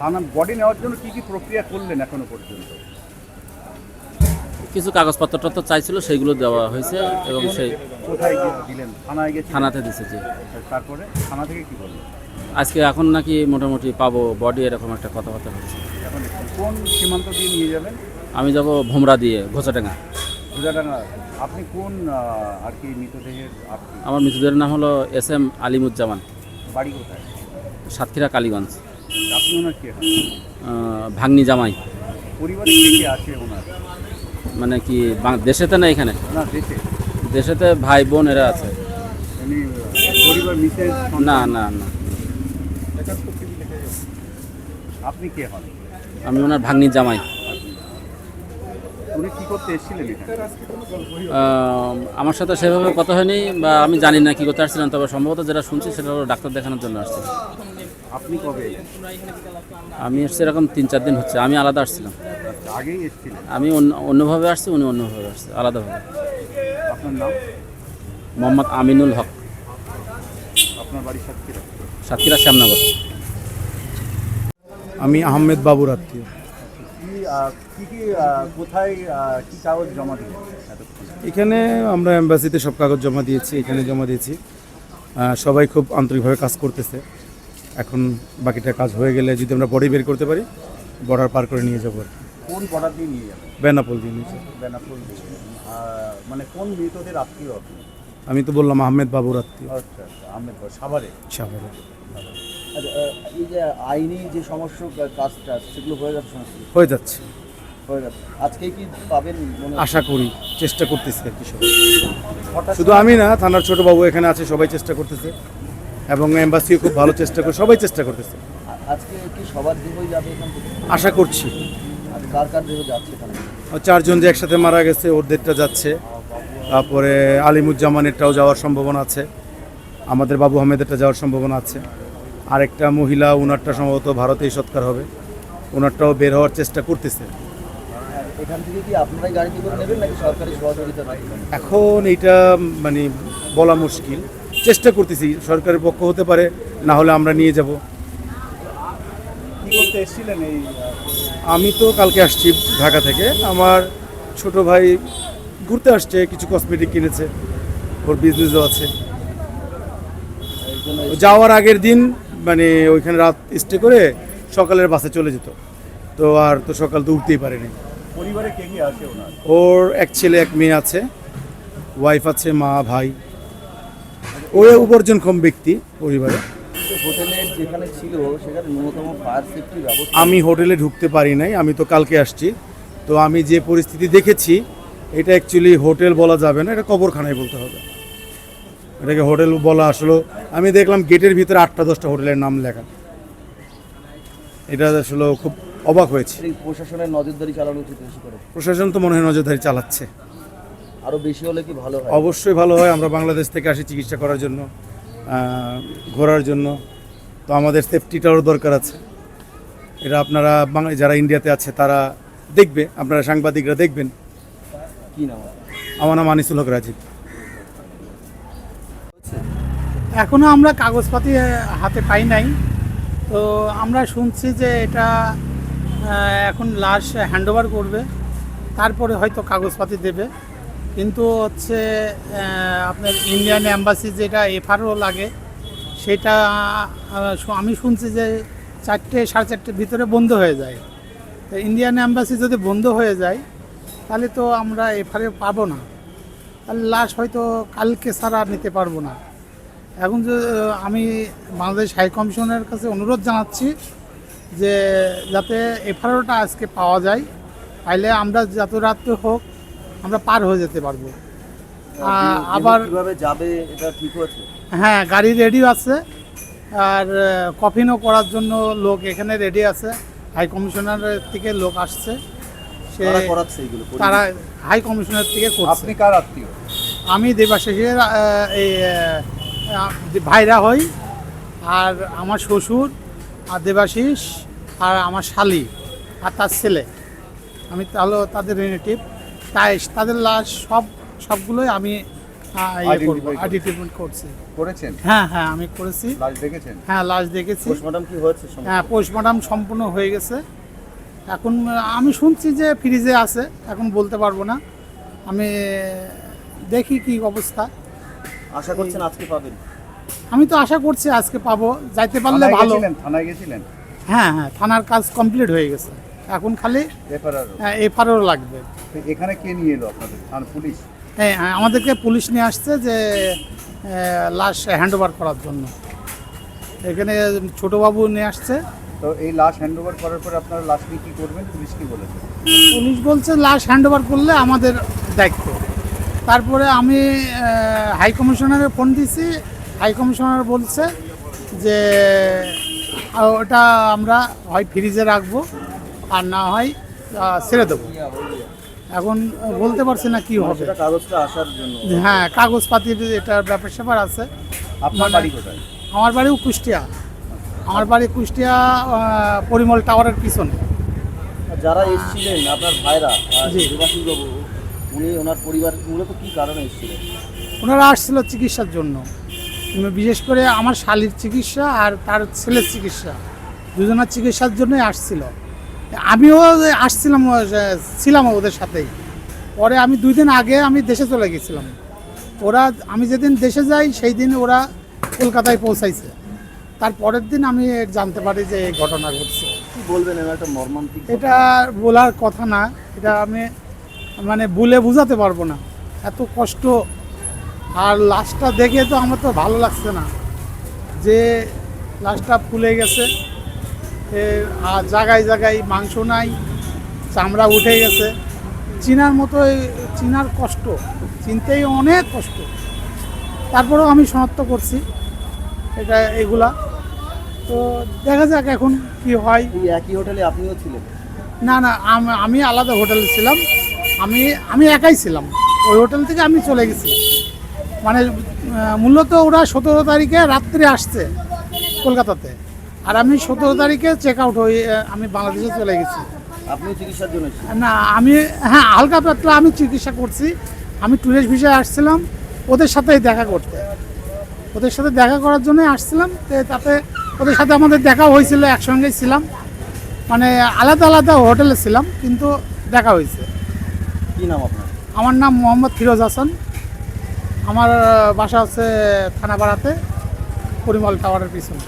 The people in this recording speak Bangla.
থানা বডি নেওয়ার জন্য কি প্রক্রিয়া করলেন এখনো পর্যন্ত? কিছু কাগজপত্র তো চাইছিল, সেইগুলো দেওয়া হয়েছে এবং সেই কোথায় দিলেন? থানায় গেছে? থানাতে দিছে। যে তারপরে থানা থেকে কি বললেন? আজকে এখন নাকি মোটামুটি পাবো বডি, এরকম একটা কথাবার্তা হচ্ছে। এখন কোন সীমান্ত দিয়ে নিয়ে যাবেন? আমি যাব ভোমরা দিয়ে, ঘোষাডাঙ্গা। ঘোষাডাঙ্গা। আপনি কোন আর কি মৃতদেহের আপনি? আমার মৃতদেহের নাম হলো SM আলিমুজ্জামান, বাড়ি কোথায়? সাতক্ষীরা কালীগঞ্জ। আপনি ওনার কে হন? ভাগ্নি জামাই। পরিবারে কে কে আছে ওনার? মানে কি দেশেতে না এখানে? না, দেশে। দেশেতে ভাই বোন এরা আছে। উনি পরিবার মিসেস? না না না, আপনি কে হন? আমি ওনার ভাগ্নি জামাই। উনি কি করতে এসেছিলেন এখানে? আমার সাথে সেভাবে কথা হয়নি, বা আমি জানি না কি করতে আসছিলেন, তবে সম্ভবত যেটা শুনছি সেটা হলো ডাক্তার দেখানোর জন্য আসছে। আপনি কবে? আমি এসছি এরকম 3-4 দিন হচ্ছে। আমি আলাদা আসছিলাম। আগেই এসেছিলেন? আমি অন্যভাবে আসছি, উনি অন্যভাবে আসছে, আলাদাভাবে। আপনার নাম? মোহাম্মদ আমিনুল হক। আপনার বাড়ি সাতক্ষীরা? সাতক্ষীরা শ্যামনগর। আমি আহমেদ বাবুর আত্মীয়। কি কোথায় কি কাগজ জমা দিলেন এতক্ষণ? এখানে আমরা এম্বাসিতে সব কাগজ জমা দিয়েছি, এখানে জমা দিয়েছি। সবাই খুব আন্তরিকভাবে কাজ করতেছে। এখন বাকিটা কাজ হয়ে গেলে যদি আমরা বডি বের করতে পারি, বর্ডার পার করে নিয়ে যাবো। কোন বর্ডার দিয়ে নিয়ে যাবেন? বেনাপোল দিয়ে নিয়ে যাবো। বেনাপোল দিয়ে। মানে কোন মৃতদের আত্মীয় আপনি? আমি তো বললাম আহমেদ বাবুর আত্মীয়। আচ্ছা আচ্ছা, আহমেদ ভাই, সাভারে। সাভারে। আচ্ছা, এই যে আইনি যে সমস্ত কাজটা সেগুলো হয়ে যাচ্ছে? হয়ে যাচ্ছে, হয়ে যাচ্ছে। আজকে কি পাবেন মনে হয়? আশা করি, চেষ্টা করতেছি আর কি সবাই। হঠাৎ শুধু আমি না, থানার ছোট বাবু এখানে আছে, সবাই চেষ্টা করতেছে এবং এম্বাসিও খুব ভালো চেষ্টা করে, সবাই চেষ্টা করতেছে। আজকে কি সবার দেহই যাবে এখান থেকে? আশা করছি। আর কার কার দেহ যাচ্ছে এখানে? 4 জন যে একসাথে মারা গেছে ওদেরটা যাচ্ছে, তারপরে আলিমুজ্জামানেরটাও যাওয়ার সম্ভাবনা আছে, আমাদের বাবু আহমেদেরটা যাওয়ার সম্ভাবনা আছে। আরেকটা মহিলা, ওনারটা সম্ভবত ভারতেই সৎকার হবে, ওনারটাও বের হওয়ার চেষ্টা করতেছে। এখান থেকে কি আপনারাই গাড়িতে করে নেবেন নাকি সরকারি সহযোগিতা পাবেন? এখন এইটা মানে বলা মুশকিল, চেষ্টা করতেছি। সরকারের পক্ষ হতে পারে, না হলে আমরা নিয়ে যাব। কি করতে এসেছিলেন এই? আমি তো কালকে আসছি ঢাকা থেকে। আমার ছোট ভাই ঘুরতে আসছে, কিছু কসমেটিক কিনেছে, ওর বিজনেসও আছে। যাওয়ার আগের দিন মানে ওইখানে রাত স্টে করে সকালের বাসে চলে যেত, তো আর তো সকাল তো উঠতেই পারেনি। পরিবারে কে কে আছে ওনার? ওর এক ছেলে এক মেয়ে আছে, ওয়াইফ আছে, মা ভাই। ও উপার্জনক্ষম ব্যক্তি পরিবারে। হোটেলে যেখানে ছিল সেখানে ন্যূনতম ফায়ার সেফটি ব্যবস্থা? আমি হোটেলে ঢুকতে পারি নাই, আমি তো কালকে আসছি। তো আমি যে পরিস্থিতি দেখেছি, এটা অ্যাকচুয়ালি হোটেল বলা যাবে না, এটা কবরখানায় বলতে হবে। এটাকে হোটেল বলা আসলে, আমি দেখলাম গেটের ভিতরে 8-10টা হোটেলের নাম লেখা। এটা আসলে খুব অবাক হয়েছে। প্রশাসনের নজরদারি চালানো উচিত বেশি করে। প্রশাসন তো মনে হয় নজরদারি চালাচ্ছে। আরো বেশি হলে কি ভালো হয়? অবশ্যই ভালো হয়। আমরা বাংলাদেশ থেকে আসি চিকিৎসা করার জন্য, ঘোরার জন্য, তো আমাদের সেফটিটারও দরকার আছে। এটা আপনারা যারা ইন্ডিয়াতে আছে তারা দেখবে, আপনারা সাংবাদিকরা দেখবেন। কি নাম? আমার নাম আনিসুল হক রাজীব। এখনও আমরা কাগজপাতি হাতে পাই নাই, তো আমরা শুনছি যে এটা এখন লাশ হ্যান্ডওভার করবে, তারপরে হয়তো কাগজপাতি দেবে। কিন্তু হচ্ছে আপনার ইন্ডিয়ান অ্যাম্বাসি যেটা FRO লাগে, সেটা আমি শুনছি যে 4টে 4:30 ভিতরে বন্ধ হয়ে যায়। তো ইন্ডিয়ান অ্যাম্বাসি যদি বন্ধ হয়ে যায় তাহলে তো আমরা FRO পাবো না, তাহলে লাশ হয়তো কালকে ছাড়া নিতে পারবো না। এখন যে আমি বাংলাদেশ হাই কমিশনের কাছে অনুরোধ জানাচ্ছি যে যাতে FROটা আজকে পাওয়া যায়, তাইলে আমরা যত রাত্রে হোক আমরা পার হয়ে যেতে পারবো। আবার কিভাবে যাবে এটা ঠিক আছে? হ্যাঁ, গাড়ি রেডি আছে, আর কফিনও করার জন্য লোক এখানে রেডি আছে। হাই কমিশনারের থেকে লোক আসছে, সে করাচ্ছে এগুলো? তারা হাই কমিশনার থেকে করছে। আপনি কার আত্মীয়? আমি দেবাশিসের এই ভাইরা হই, আর আমার শ্বশুর আর দেবাশিস আর আমার শালি আর তার ছেলে, আমি তাহলে তাদের রিলেটিভ। তাই তাদের লাশ সবগুলোই আমি আইডেন্টিফাই করছি। করেছেন? হ্যাঁ হ্যাঁ আমি করেছি। লাশ দেখেছেন? হ্যাঁ লাশ দেখেছি। পোস্টমর্টম কি হয়েছে? হ্যাঁ পোস্টমর্টম সম্পূর্ণ হয়ে গেছে। এখন আমি শুনছি যে ফ্রিজে আছে, এখন বলতে পারবো না। আমি দেখি কি অবস্থা। আশা করছেন আজকে পাবেন? আমি তো আশা করছি আজকে পাবো, যাইতে পারলে ভালো। থানায় গেছিলেন? হ্যাঁ হ্যাঁ থানার কাজ কমপ্লিট হয়ে গেছে, এখন খালি এফআরও লাগবে। এখানে কে নিয়ে এলো আপনাদের? থানা পুলিশ? হ্যাঁ আমাদেরকে পুলিশ নিয়ে আসছে যে লাশ হ্যান্ডওভার করার জন্য। এখানে ছোটবাবু নিয়ে আসছে। তো এই লাশ হ্যান্ডওভার করার পরে আপনারা লাশ নিয়ে কী করবেন? পুলিশ কি বলেছে? পুলিশ বলছে লাশ হ্যান্ডওভার করলে আমাদের দায়িত্ব। তারপরে আমি হাই কমিশনারে ফোন দিয়েছি। হাই কমিশনার বলছে যে ওটা আমরা হয় ফ্রিজে রাখবো আর না হয় ছেড়ে দেবো। এখন বলতে পারছি না কি হবে। কাগজটা আসার জন্য? হ্যাঁ কাগজপাতির এটার ব্যাপার স্যাপার আছে। আপনার বাড়ি কোথায়? আমার বাড়িও কুষ্টিয়া। আমার বাড়ি কুষ্টিয়া পরিমল টাওয়ারের পিছনে। যারা এসেছিলেন আপনার ভাইরা, জি। দেবাশিস বাবু, উনি ওনার পরিবার মূলত কী কারণে এসেছিলেন? ওনারা আসছিল চিকিৎসার জন্য, বিশেষ করে আমার শালীর চিকিৎসা আর তার ছেলের চিকিৎসা, দুজনের চিকিৎসার জন্যই আসছিল। আমিও আসছিলাম, ছিলাম ওদের সাথেই। পরে আমি 2 দিন আগে আমি দেশে চলে গেছিলাম। ওরা আমি যেদিন দেশে যাই সেই দিন ওরা কলকাতায় পৌঁছাইছে। তার পরের দিন আমি জানতে পারি যে এই ঘটনা ঘটছে। কি বলবেন? একটা মর্মান্তিক এটা বলার কথা না, এটা আমি মানে বলে বোঝাতে পারবো না, এত কষ্ট। আর লাশটা দেখে তো আমার তো ভালো লাগছে না যে লাশটা ফুলে গেছে, আর জায়গায় জায়গায় মাংস নাই, চামড়া উঠে গেছে। চিনার মতো চিনার কষ্ট, চিনতেই অনেক কষ্ট। তারপরেও আমি শনাক্ত করছি এটা এগুলা। তো দেখা যাক এখন কি হয়। এই একই হোটেলে আপনিও ছিলেন? না না আমি আলাদা হোটেলে ছিলাম। আমি একাই ছিলাম। ওই হোটেল থেকে আমি চলে গেছি। মানে মূলত ওরা 17 তারিখে রাত্রে আসছে কলকাতাতে, আর আমি 17 তারিখে চেক আউট হয়ে আমি বাংলাদেশে চলে গেছি। আপনিও চিকিৎসার জন্য এসেছিলেন? না আমি হ্যাঁ হালকা পাতলা আমি চিকিৎসা করছি। আমি ট্যুরিস্ট ভিসায় আসছিলাম ওদের সাথেই দেখা করতে, ওদের সাথে দেখা করার জন্যই আসছিলাম। তাতে ওদের সাথে আমাদের দেখা হয়েছিল, একসঙ্গেই ছিলাম, মানে আলাদা আলাদা হোটেলে ছিলাম কিন্তু দেখা হয়েছে। কী নাম আপনার? আমার নাম মোহাম্মদ ফিরোজ হাসান। আমার বাসা হচ্ছে থানাপাড়াতে, পরিমল টাওয়ারের পিছনে।